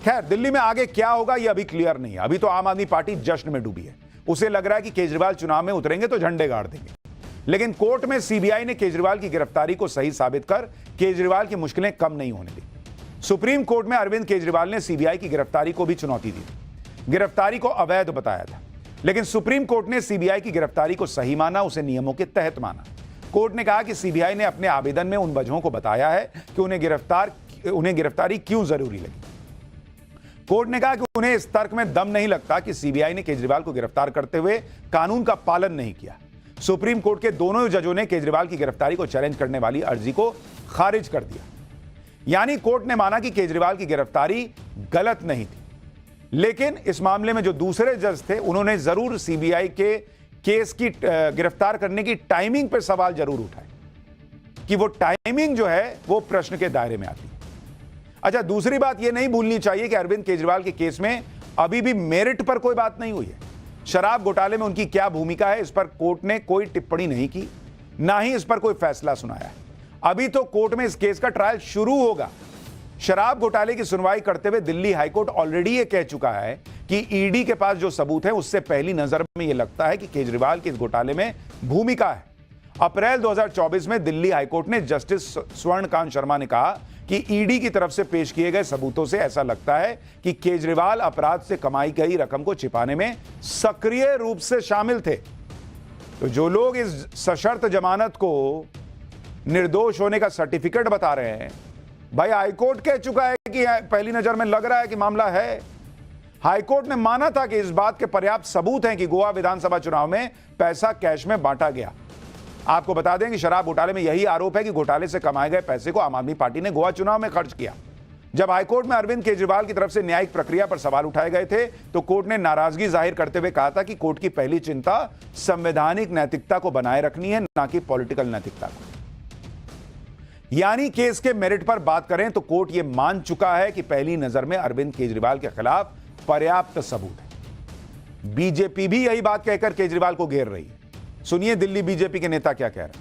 खैर, दिल्ली में आगे क्या होगा यह अभी क्लियर नहीं है। अभी तो आम आदमी पार्टी जश्न में डूबी है। उसे लग रहा है कि केजरीवाल चुनाव में उतरेंगे तो झंडे गाड़ देंगे। लेकिन कोर्ट में सीबीआई ने केजरीवाल की गिरफ्तारी को सही साबित कर केजरीवाल की मुश्किलें कम नहीं होने दी। सुप्रीम कोर्ट में अरविंद केजरीवाल ने सीबीआई की गिरफ्तारी को भी चुनौती दी। गिरफ्तारी को अवैध बताया था, लेकिन सुप्रीम कोर्ट ने सीबीआई की गिरफ्तारी को सही माना, उसे नियमों के तहत माना। कोर्ट ने कहा कि सीबीआई ने अपने आवेदन में उन वजहों को बताया है कि उन्हें गिरफ्तारी क्यों जरूरी लगी। कोर्ट ने कहा कि उन्हें इस तर्क में दम नहीं लगता कि सीबीआई ने केजरीवाल को गिरफ्तार करते हुए कानून का पालन नहीं किया। सुप्रीम कोर्ट के दोनों जजों ने केजरीवाल की गिरफ्तारी को चैलेंज करने वाली अर्जी को खारिज कर दिया। यानी कोर्ट ने माना कि केजरीवाल की गिरफ्तारी गलत नहीं थी, लेकिन इस मामले में जो दूसरे जज थे उन्होंने जरूर सीबीआई के केस की गिरफ्तार करने की टाइमिंग पर सवाल जरूर उठाए कि वो टाइमिंग जो है वो प्रश्न के दायरे में आती है। अच्छा, दूसरी बात यह नहीं भूलनी चाहिए कि अरविंद केजरीवाल के केस में अभी भी मेरिट पर कोई बात नहीं हुई है। शराब घोटाले में उनकी क्या भूमिका है, इस पर कोर्ट ने कोई टिप्पणी नहीं की, ना ही इस पर कोई फैसला सुनाया है। अभी तो कोर्ट में इस केस का ट्रायल शुरू होगा। शराब घोटाले की सुनवाई करते हुए दिल्ली हाईकोर्ट ऑलरेडी ये कह चुका है कि ईडी के पास जो सबूत है उससे पहली नजर में यह लगता है कि केजरीवाल के इस घोटाले में भूमिका है। अप्रैल 2024 में दिल्ली हाईकोर्ट ने जस्टिस स्वर्णकांत शर्मा ने कहा कि ईडी की तरफ से पेश किए गए सबूतों से ऐसा लगता है कि केजरीवाल अपराध से कमाई गई रकम को छिपाने में सक्रिय रूप से शामिल थे। तो जो लोग इस सशर्त जमानत को निर्दोष होने का सर्टिफिकेट बता रहे हैं, भाई हाईकोर्ट कह चुका है कि पहली नजर में लग रहा है कि मामला है। हाईकोर्ट ने माना था कि इस बात के पर्याप्त सबूत हैं कि गोवा विधानसभा चुनाव में पैसा कैश में बांटा गया। आपको बता दें कि शराब घोटाले में यही आरोप है कि घोटाले से कमाए गए पैसे को आम आदमी पार्टी ने गोवा चुनाव में खर्च किया। जब हाईकोर्ट में अरविंद केजरीवाल की तरफ से न्यायिक प्रक्रिया पर सवाल उठाए गए थे तो कोर्ट ने नाराजगी जाहिर करते हुए कहा था कि कोर्ट की पहली चिंता संवैधानिक नैतिकता को बनाए रखनी है, ना कि पॉलिटिकल नैतिकता को। यानी केस के मेरिट पर बात करें तो कोर्ट यह मान चुका है कि पहली नजर में अरविंद केजरीवाल के खिलाफ पर्याप्त सबूत है। बीजेपी भी यही बात कहकर केजरीवाल को घेर रही है। सुनिए दिल्ली बीजेपी के नेता क्या कह रहे हैं।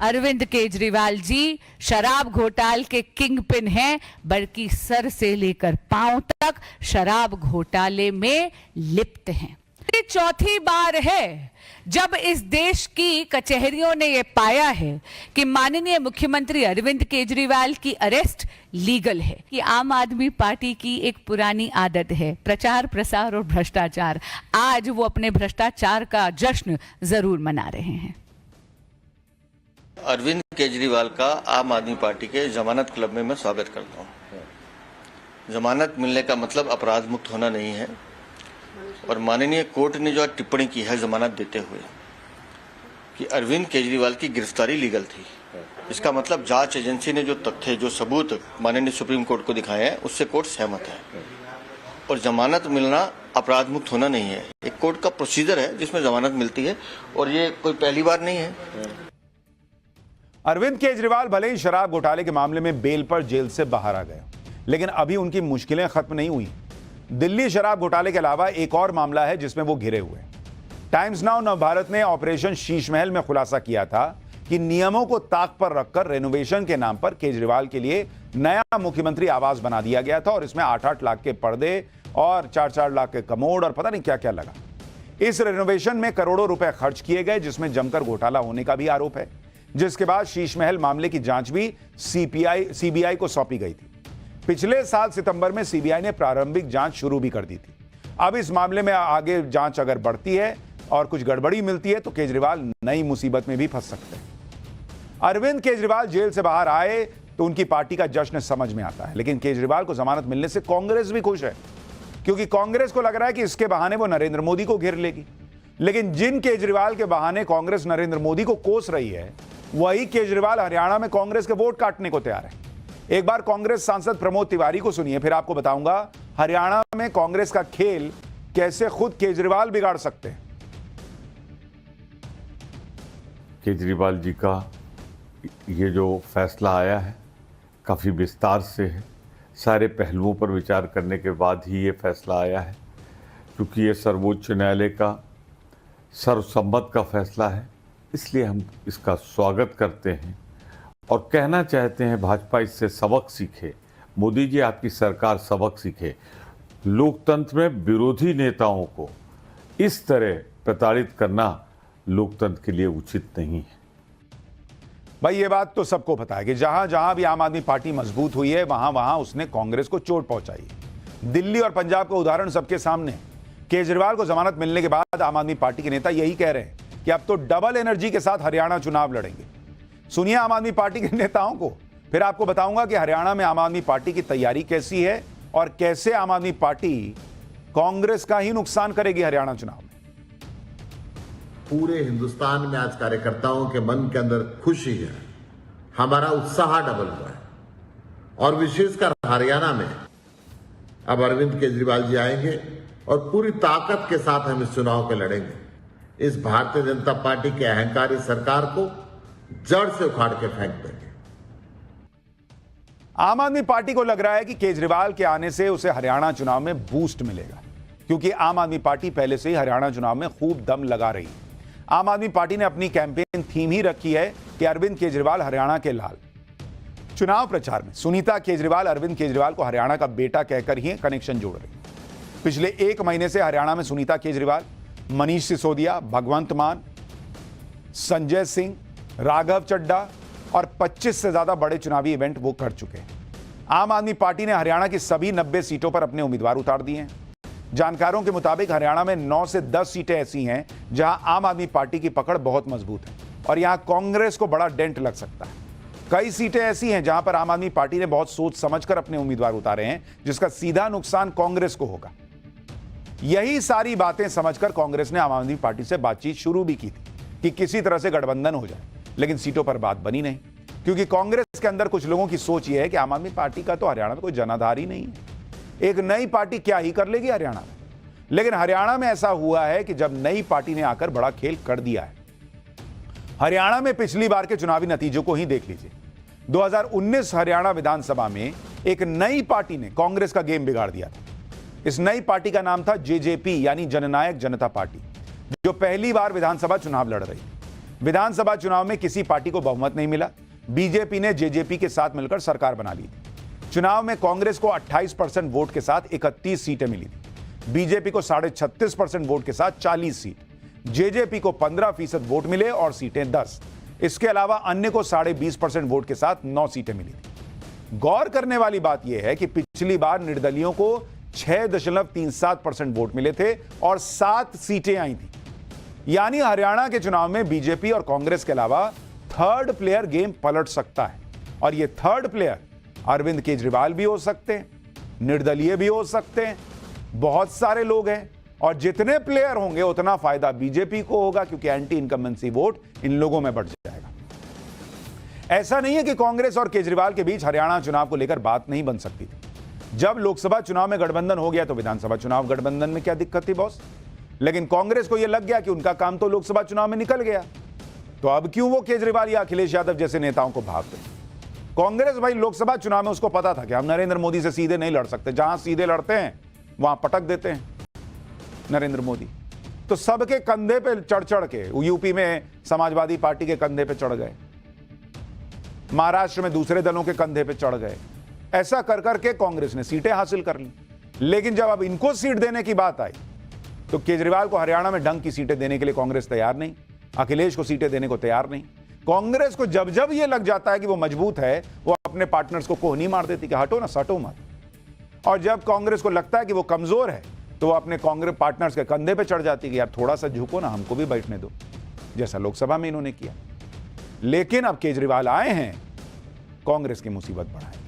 अरविंद केजरीवाल जी शराब घोटाले के किंग पिन हैं, बल्कि सर से लेकर पांव तक शराब घोटाले में लिप्त हैं। ये चौथी बार है जब इस देश की कचहरियों ने यह पाया है कि माननीय मुख्यमंत्री अरविंद केजरीवाल की अरेस्ट लीगल है। कि आम आदमी पार्टी की एक पुरानी आदत है प्रचार प्रसार और भ्रष्टाचार। आज वो अपने भ्रष्टाचार का जश्न जरूर मना रहे हैं। अरविंद केजरीवाल का आम आदमी पार्टी के जमानत क्लब में मैं स्वागत करता हूँ। जमानत मिलने का मतलब अपराध मुक्त होना नहीं है, और माननीय कोर्ट ने जो टिप्पणी की है जमानत देते हुए कि अरविंद केजरीवाल की गिरफ्तारी लीगल थी, इसका मतलब जांच एजेंसी ने जो तथ्य जो सबूत माननीय सुप्रीम कोर्ट को दिखाए हैं उससे कोर्ट सहमत है। और जमानत मिलना अपराध मुक्त होना नहीं है, एक कोर्ट का प्रोसीजर है जिसमें जमानत मिलती है, और ये कोई पहली बार नहीं है। अरविंद केजरीवाल भले ही शराब घोटाले के मामले में बेल पर जेल से बाहर आ गए, लेकिन अभी उनकी मुश्किलें खत्म नहीं हुई। दिल्ली शराब घोटाले के अलावा एक और मामला है जिसमें वो घिरे हुए हैं। टाइम्स नाउ नवभारत ने ऑपरेशन शीश महल में खुलासा किया था कि नियमों को ताक पर रखकर रेनोवेशन के नाम पर केजरीवाल के लिए नया मुख्यमंत्री आवास बना दिया गया था, और इसमें 8-8 लाख के पर्दे और 4-4 लाख के कमोड और पता नहीं क्या क्या लगा। इस रेनोवेशन में करोड़ों रुपए खर्च किए गए, जिसमें जमकर घोटाला होने का भी आरोप है, जिसके बाद शीश महल मामले की जांच भी सीबीआई को सौंपी गई थी। पिछले साल सितंबर में सीबीआई ने प्रारंभिक जांच शुरू भी कर दी थी। अब इस मामले में आगे जांच अगर बढ़ती है और कुछ गड़बड़ी मिलती है तो केजरीवाल नई मुसीबत में भी फंस सकते हैं। अरविंद केजरीवाल जेल से बाहर आए तो उनकी पार्टी का जश्न समझ में आता है, लेकिन केजरीवाल को जमानत मिलने से कांग्रेस भी खुश है, क्योंकि कांग्रेस को लग रहा है कि इसके बहाने वो नरेंद्र मोदी को घेर लेगी। लेकिन जिन केजरीवाल के बहाने कांग्रेस नरेंद्र मोदी को कोस रही है, वही केजरीवाल हरियाणा में कांग्रेस के वोट काटने को तैयार है। एक बार कांग्रेस सांसद प्रमोद तिवारी को सुनिए, फिर आपको बताऊंगा हरियाणा में कांग्रेस का खेल कैसे खुद केजरीवाल बिगाड़ सकते हैं। केजरीवाल जी का ये जो फैसला आया है काफ़ी विस्तार से है, सारे पहलुओं पर विचार करने के बाद ही ये फैसला आया है। क्योंकि ये सर्वोच्च न्यायालय का सर्वसम्मत का फैसला है, इसलिए हम इसका स्वागत करते हैं और कहना चाहते हैं भाजपा इससे सबक सीखे, मोदी जी, आपकी सरकार सबक सीखे। लोकतंत्र में विरोधी नेताओं को इस तरह प्रताड़ित करना लोकतंत्र के लिए उचित नहीं है। भाई ये बात तो सबको पता है कि जहां जहां भी आम आदमी पार्टी मजबूत हुई है वहां वहां उसने कांग्रेस को चोट पहुंचाई है। दिल्ली और पंजाब का उदाहरण सबके सामने। केजरीवाल को जमानत मिलने के बाद आम आदमी पार्टी के नेता यही कह रहे हैं कि अब तो डबल एनर्जी के साथ हरियाणा चुनाव लड़ेंगे। सुनिए आम आदमी पार्टी के नेताओं को, फिर आपको बताऊंगा कि हरियाणा में आम आदमी पार्टी की तैयारी कैसी है और कैसे आम आदमी पार्टी कांग्रेस का ही नुकसान करेगी हरियाणा चुनाव में। पूरे हिंदुस्तान में आज कार्यकर्ताओं के मन के अंदर खुशी है, हमारा उत्साह डबल हुआ है। और विशेषकर हरियाणा में अब अरविंद केजरीवाल जी आएंगे और पूरी ताकत के साथ हम इस चुनाव को लड़ेंगे। इस भारतीय जनता पार्टी के अहंकारी सरकार को जड़ से उखाड़ के फेंक देंगे। आम आदमी पार्टी को लग रहा है कि केजरीवाल के आने से उसे हरियाणा चुनाव में बूस्ट मिलेगा, क्योंकि आम आदमी पार्टी पहले से ही हरियाणा चुनाव में खूब दम लगा रही है। आम आदमी पार्टी ने अपनी कैंपेन थीम ही रखी है कि अरविंद केजरीवाल हरियाणा के लाल। चुनाव प्रचार में सुनीता केजरीवाल अरविंद केजरीवाल को हरियाणा का बेटा कहकर ही कनेक्शन जोड़ रही। पिछले 1 महीने से हरियाणा में सुनीता केजरीवाल, मनीष सिसोदिया, भगवंत मान, संजय सिंह, राघव चड्ढा और 25 से ज्यादा बड़े चुनावी इवेंट वो कर चुके हैं। आम आदमी पार्टी ने हरियाणा की सभी 90 सीटों पर अपने उम्मीदवार उतार दिए हैं। जानकारों के मुताबिक हरियाणा में 9 से 10 सीटें ऐसी हैं जहां आम आदमी पार्टी की पकड़ बहुत मजबूत है और यहां कांग्रेस को बड़ा डेंट लग सकता है। कई सीटें ऐसी हैं जहां पर आम आदमी पार्टी ने बहुत सोच समझकर अपने उम्मीदवार उतारे हैं, जिसका सीधा नुकसान कांग्रेस को होगा। यही सारी बातें समझकर कांग्रेस ने आम आदमी पार्टी से बातचीत शुरू भी की थी कि किसी तरह से गठबंधन हो जाए, लेकिन सीटों पर बात बनी नहीं, क्योंकि कांग्रेस के अंदर कुछ लोगों की सोच यह है कि आम आदमी पार्टी का तो हरियाणा में कोई जनाधार ही नहीं है, एक नई पार्टी क्या ही कर लेगी हरियाणा में। लेकिन हरियाणा में ऐसा हुआ है कि जब नई पार्टी ने आकर बड़ा खेल कर दिया है। हरियाणा में पिछली बार के चुनावी नतीजों को ही देख लीजिए। 2019 हरियाणा विधानसभा में एक नई पार्टी ने कांग्रेस का गेम बिगाड़ दिया था। इस नई पार्टी का नाम था जेजेपी, यानी जननायक जनता पार्टी, जो पहली बार विधानसभा चुनाव लड़ रही। विधानसभा चुनाव में किसी पार्टी को बहुमत नहीं मिला। बीजेपी ने जेजेपी के साथ मिलकर सरकार बना ली थी। चुनाव में कांग्रेस को 28% वोट के साथ 31 सीटें मिली थी, बीजेपी को 36.5% वोट के साथ 40 सीट, जेजेपी को 15% वोट मिले और सीटें 10। इसके अलावा अन्य को 20.5% वोट के साथ 9 सीटें मिली थी। गौर करने वाली बात यह है कि पिछली बार निर्दलियों को 6.37% वोट मिले थे और 7 सीटें आई थी। यानी हरियाणा के चुनाव में बीजेपी और कांग्रेस के अलावा थर्ड प्लेयर गेम पलट सकता है, और यह थर्ड प्लेयर अरविंद केजरीवाल भी हो सकते हैं, निर्दलीय भी हो सकते हैं, बहुत सारे लोग हैं, और जितने प्लेयर होंगे उतना फायदा बीजेपी को होगा, क्योंकि एंटी इनकम्बेंसी वोट इन लोगों में बढ़ जाएगा। ऐसा नहीं है कि कांग्रेस और केजरीवाल के बीच हरियाणा चुनाव को लेकर बात नहीं बन सकती थी। जब लोकसभा चुनाव में गठबंधन हो गया तो विधानसभा चुनाव गठबंधन में क्या दिक्कत थी बॉस? लेकिन कांग्रेस को यह लग गया कि उनका काम तो लोकसभा चुनाव में निकल गया, तो अब क्यों वो केजरीवाल या अखिलेश यादव जैसे नेताओं को भागते? कांग्रेस भाई लोकसभा चुनाव में उसको पता था कि हम नरेंद्र मोदी से सीधे नहीं लड़ सकते, जहां सीधे लड़ते हैं वहां पटक देते हैं नरेंद्र मोदी। तो सबके कंधे पे चढ़ चढ़ के, यूपी में समाजवादी पार्टी के कंधे पे चढ़ गए, महाराष्ट्र में दूसरे दलों के कंधे पे चढ़ गए। ऐसा कर करके कांग्रेस ने सीटें हासिल कर ली। लेकिन जब अब इनको सीट देने की बात आई तो केजरीवाल को हरियाणा में ढंग की सीटें देने के लिए कांग्रेस तैयार नहीं, अखिलेश को सीटें देने को तैयार नहीं। कांग्रेस को जब जब यह लग जाता है कि वो मजबूत है, वो अपने पार्टनर्स को कोहनी मार देती कि हटो ना, सटो मत। और जब कांग्रेस को लगता है कि वो कमजोर है, तो वो अपने कांग्रेस पार्टनर्स के कंधे पे चढ़ जाती है कि यार थोड़ा सा झुको ना, हमको भी बैठने दो, जैसा लोकसभा में इन्होंने किया। लेकिन अब केजरीवाल आए हैं, कांग्रेस की मुसीबत बढ़ाए।